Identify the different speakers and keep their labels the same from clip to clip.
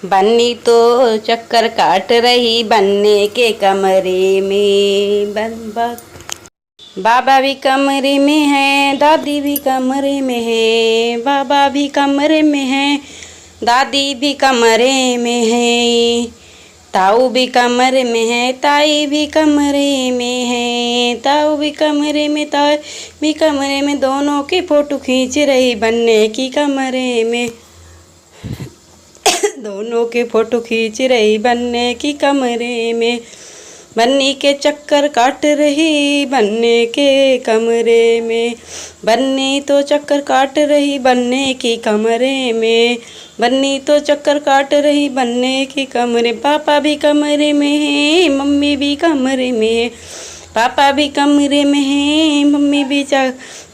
Speaker 1: बन्नी तो चक्कर काट रही बनने के कमरे में। बाबा भी कमरे में है, दादी भी कमरे में है। बाबा भी कमरे में है, दादी भी कमरे में है। ताऊ भी कमरे में है, ताई भी कमरे में है। ताऊ भी कमरे में, ताई भी कमरे में। दोनों की फोटो खींच रही बनने की कमरे में। दोनों के फोटो खींच रही बनने की कमरे में। बन्नी के चक्कर काट रही बनने के कमरे में। बन्नी तो चक्कर काट रही बनने की कमरे में। बन्नी तो चक्कर काट रही बनने की कमरे। पापा भी कमरे में है, मम्मी भी कमरे में है। पापा भी कमरे में है, मम्मी भी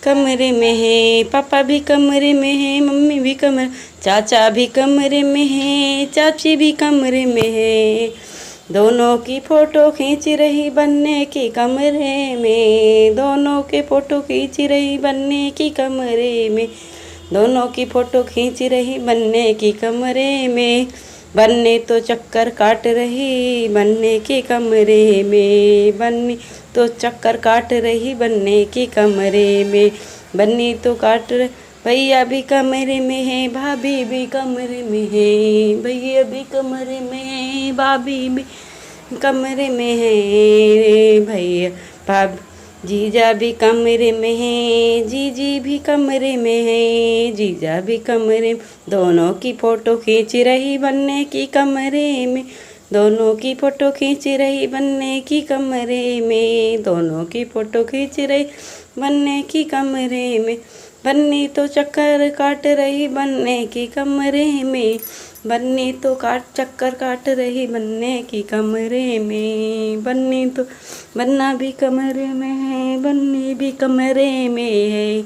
Speaker 1: कमरे में है। पापा भी कमरे में है, मम्मी भी कमरे। चाचा भी कमरे में है, चाची भी कमरे में है। दोनों की फोटो खींच रही बनने की कमरे में। दोनों के फोटो खींच रही बनने की कमरे में। दोनों की फोटो खींच रही बनने की कमरे में। बन्नी तो चक्कर काट रही बनने के कमरे में। बन्नी तो चक्कर काट रही बनने के कमरे में। बन्नी तो काट भैया भी कमरे में है, भाभी भी कमरे में है। भैया भी कमरे में है, भाभी भी कमरे में है। भैया भाभी जीजा भी कमरे में है, जीजी भी कमरे में है। जीजा भी कमरे में। दोनों की फोटो खींच रही बनने की कमरे में। दोनों की फोटो खींच रही बनने की कमरे में। दोनों की फोटो खींच रही बनने की कमरे में। बन्नी तो चक्कर काट रही बनने की कमरे में। बन्नी तो चक्कर काट रही बनने की कमरे में। बन्नी तो बन्ना भी कमरे में है, बन्नी भी कमरे में है।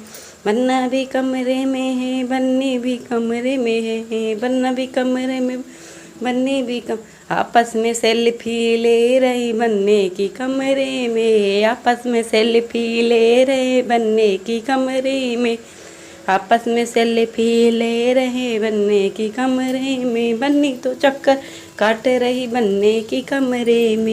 Speaker 1: बन्ना भी कमरे में है, बन्नी भी कमरे में है। बन्ना भी कमरे में, बन्नी भी आपस में सेल्फी ले रही बनने की कमरे में। आपस में सेल्फी ले रहे बनने की कमरे में। आपस में सेल्फी ले रहे बनने की कमरे में। बन्नी तो चक्कर काट रही बनने की कमरे में।